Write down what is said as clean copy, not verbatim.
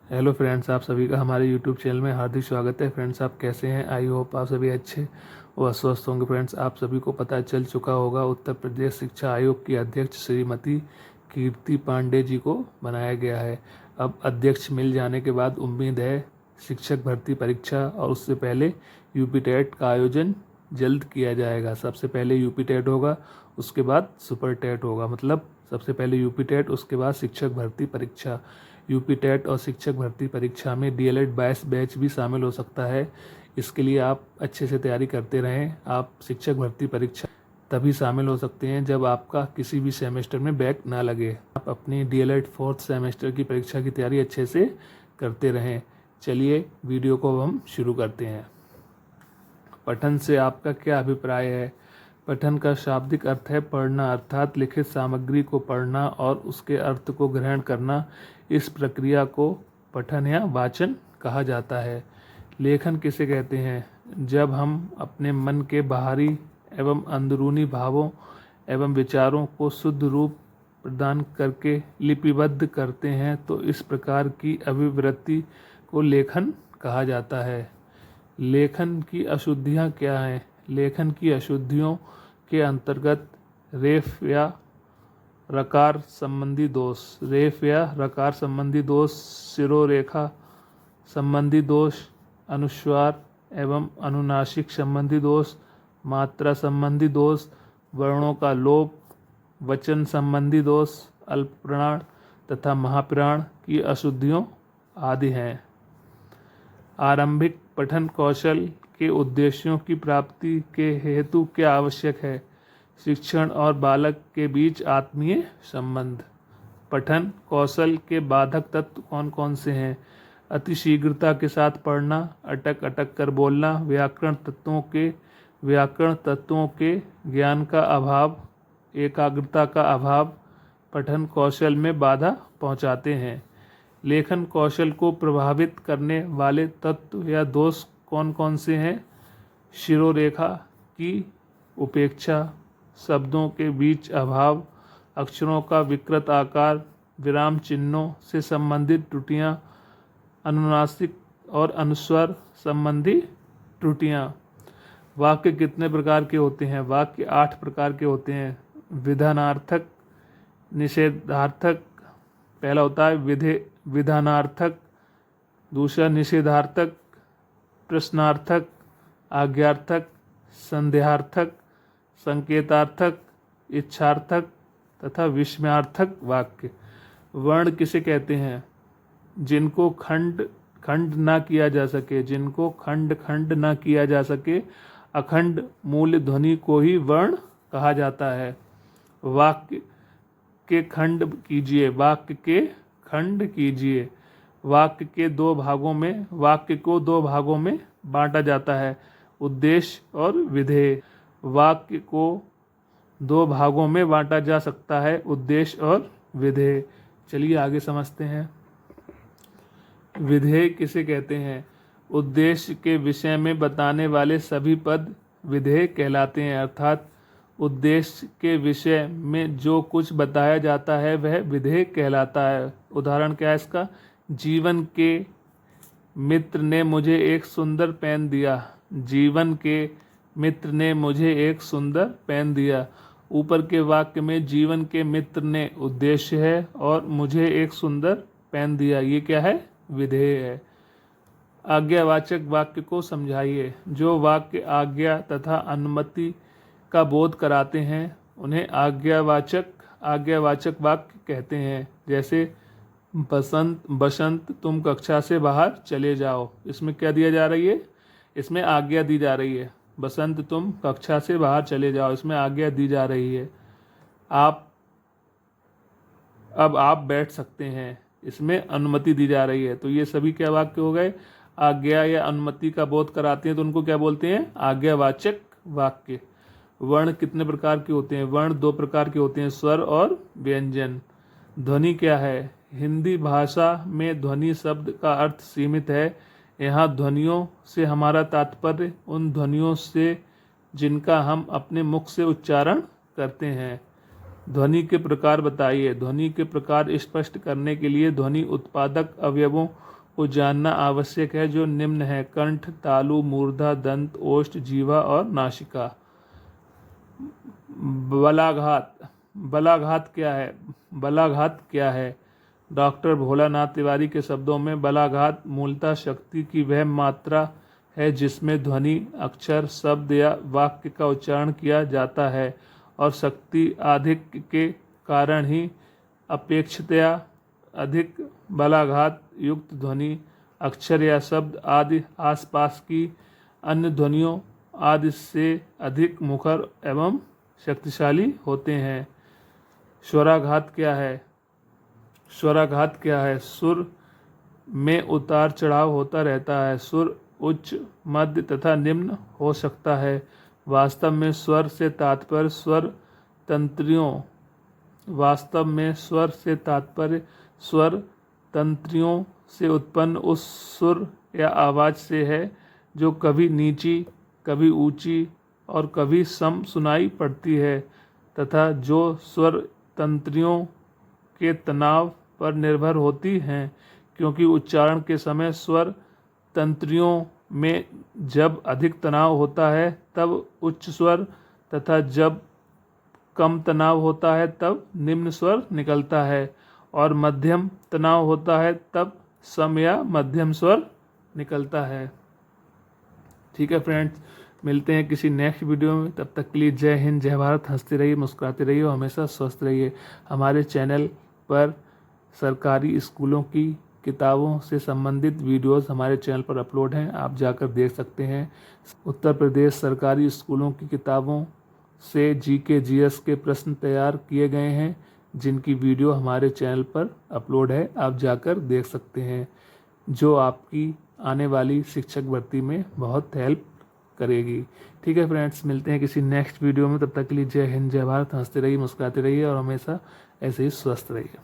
Hello friends, आप सभी का हमारे यूट्यूब चैनल में हार्दिक स्वागत है। फ्रेंड्स, आप कैसे हैं? आई होप आप सभी अच्छे व स्वस्थ होंगे। फ्रेंड्स, आप सभी को पता चल चुका होगा उत्तर प्रदेश शिक्षा आयोग की अध्यक्ष श्रीमती कीर्ति पांडे जी को बनाया गया है। अब अध्यक्ष मिल जाने के बाद उम्मीद है शिक्षक भर्ती परीक्षा और उससे पहले यूपी टेट का आयोजन जल्द किया जाएगा। सबसे पहले यूपी टेट होगा, उसके बाद सुपर टेट होगा। मतलब सबसे पहले यूपी टेट, उसके बाद शिक्षक भर्ती परीक्षा। यूपी टेट और शिक्षक भर्ती परीक्षा में डीएलएड 22 बैच भी शामिल हो सकता है। इसके लिए आप अच्छे से तैयारी करते रहें। आप शिक्षक भर्ती परीक्षा तभी शामिल हो सकते हैं जब आपका किसी भी सेमेस्टर में बैक ना लगे। आप अपनी डीएलएड 4th सेमेस्टर की परीक्षा की तैयारी अच्छे से करते रहें। चलिए वीडियो को हम शुरू करते हैं। पठन से आपका क्या अभिप्राय है? पठन का शाब्दिक अर्थ है पढ़ना, अर्थात लिखित सामग्री को पढ़ना और उसके अर्थ को ग्रहण करना। इस प्रक्रिया को पठन या वाचन कहा जाता है। लेखन किसे कहते हैं? जब हम अपने मन के बाहरी एवं अंदरूनी भावों एवं विचारों को शुद्ध रूप प्रदान करके लिपिबद्ध करते हैं तो इस प्रकार की अभिव्यक्ति को लेखन कहा जाता है। लेखन की अशुद्धियाँ क्या हैं? लेखन की अशुद्धियों के अंतर्गत रेफ या रकार संबंधी दोष, शिरोरेखा संबंधी दोष, अनुस्वार एवं अनुनासिक संबंधी दोष, मात्रा संबंधी दोष, वर्णों का लोप, वचन संबंधी दोष, अल्पप्राण तथा महाप्राण की अशुद्धियों आदि हैं। आरंभिक पठन कौशल के उद्देश्यों की प्राप्ति के हेतु क्या आवश्यक है? शिक्षण और बालक के बीच आत्मीय संबंध। पठन कौशल के बाधक तत्व कौन कौन से हैं? अति शीघ्रता के साथ पढ़ना, अटक अटक कर बोलना, व्याकरण तत्वों के ज्ञान का अभाव, एकाग्रता का अभाव पठन कौशल में बाधा पहुंचाते हैं। लेखन कौशल को प्रभावित करने वाले तत्व या दोष कौन कौन से हैं? शिरोरेखा की उपेक्षा, शब्दों के बीच अभाव, अक्षरों का विकृत आकार, विराम चिन्हों से संबंधित त्रुटियां, अनुनासिक और अनुस्वर संबंधी त्रुटियां। वाक्य कितने प्रकार के होते हैं? वाक्य 8 प्रकार के होते हैं। विधानार्थक, निषेधार्थक, पहला होता है विधानार्थक, दूसरा निषेधार्थक, प्रश्नार्थक, आज्ञार्थक, संदेहार्थक, संकेतार्थक, इच्छार्थक तथा विस्मयार्थक वाक्य। वर्ण किसे कहते हैं? जिनको खंड खंड ना किया जा सके, जिनको खंड खंड ना किया जा सके, अखंड मूल ध्वनि को ही वर्ण कहा जाता है। वाक्य के खंड कीजिए, वाक्य के खंड कीजिए। वाक्य को दो भागों में बांटा जाता है, उद्देश्य और विधेय। वाक्य को 2 भागों में बांटा जा सकता है, उद्देश्य और विधेय। चलिए आगे समझते हैं। विधेय किसे कहते हैं? उद्देश्य के विषय में बताने वाले सभी पद विधेय कहलाते हैं, अर्थात उद्देश्य के विषय में जो कुछ बताया जाता है वह विधेय कहलाता है। उदाहरण क्या है इसका? जीवन के मित्र ने मुझे एक सुंदर पेन दिया। जीवन के मित्र ने मुझे एक सुंदर पेन दिया। ऊपर के वाक्य में जीवन के मित्र ने उद्देश्य है और मुझे एक सुंदर पेन दिया, ये क्या है? विधेय है। आज्ञावाचक वाक्य को समझाइए। जो वाक्य आज्ञा तथा अनुमति का बोध कराते हैं उन्हें आज्ञावाचक वाक्य कहते हैं। जैसे बसंत तुम कक्षा से बाहर चले जाओ। इसमें क्या दिया जा रही है? इसमें आज्ञा दी जा रही है। बसंत तुम कक्षा से बाहर चले जाओ, इसमें आज्ञा दी जा रही है। अब आप बैठ सकते हैं, इसमें अनुमति दी जा रही है। तो ये सभी क्या वाक्य हो गए? आज्ञा या अनुमति का बोध कराते हैं तो उनको क्या बोलते हैं? आज्ञावाचक वाक्य। वर्ण कितने प्रकार के होते हैं? वर्ण 2 प्रकार के होते हैं, स्वर और व्यंजन। ध्वनि क्या है? हिंदी भाषा में ध्वनि शब्द का अर्थ सीमित है। यहाँ ध्वनियों से हमारा तात्पर्य उन ध्वनियों से जिनका हम अपने मुख से उच्चारण करते हैं। ध्वनि के प्रकार बताइए। ध्वनि के प्रकार स्पष्ट करने के लिए ध्वनि उत्पादक अवयवों को जानना आवश्यक है जो निम्न है: कंठ, तालु, मूर्धा, दंत, ओष्ठ, जीवा और नासिका। बलाघात। बलाघात क्या है? बलाघात क्या है? डॉक्टर भोलानाथ तिवारी के शब्दों में बलाघात मूलतः शक्ति की वह मात्रा है जिसमें ध्वनि, अक्षर, शब्द या वाक्य का उच्चारण किया जाता है और शक्ति आधिक्य के कारण ही अपेक्षितया अधिक बलाघात युक्त ध्वनि, अक्षर या शब्द आदि आसपास की अन्य ध्वनियों आदि से अधिक मुखर एवं शक्तिशाली होते हैं। स्वराघात क्या है? स्वराघात क्या है? सुर में उतार चढ़ाव होता रहता है। सुर उच्च, मध्य तथा निम्न हो सकता है। वास्तव में स्वर से तात्पर्य स्वर तंत्रियों से उत्पन्न उस सुर या आवाज़ से है जो कभी नीची, कभी ऊंची और कभी सम सुनाई पड़ती है तथा जो स्वर तंत्रियों के तनाव पर निर्भर होती हैं, क्योंकि उच्चारण के समय स्वर तंत्रियों में जब अधिक तनाव होता है तब उच्च स्वर तथा जब कम तनाव होता है तब निम्न स्वर निकलता है और मध्यम तनाव होता है तब सम या मध्यम स्वर निकलता है। ठीक है फ्रेंड्स, मिलते हैं किसी नेक्स्ट वीडियो में। तब तक के लिए जय हिंद, जय भारत। हंसते रहिए, मुस्कुराते रहिए और हमेशा स्वस्थ रहिए। हमारे चैनल पर सरकारी स्कूलों की किताबों से संबंधित वीडियोस हमारे चैनल पर अपलोड हैं, आप जाकर देख सकते हैं। उत्तर प्रदेश सरकारी स्कूलों की किताबों से जीके जीएस के प्रश्न तैयार किए गए हैं जिनकी वीडियो हमारे चैनल पर अपलोड है, आप जाकर देख सकते हैं, जो आपकी आने वाली शिक्षक भर्ती में बहुत हेल्प करेगी। ठीक है फ्रेंड्स, मिलते हैं किसी नेक्स्ट वीडियो में। तब तक के लिए जय हिंद, जय भारत। हंसते रहिए, मुस्कुराते रहिए और हमेशा ऐसे ही स्वस्थ रहिए।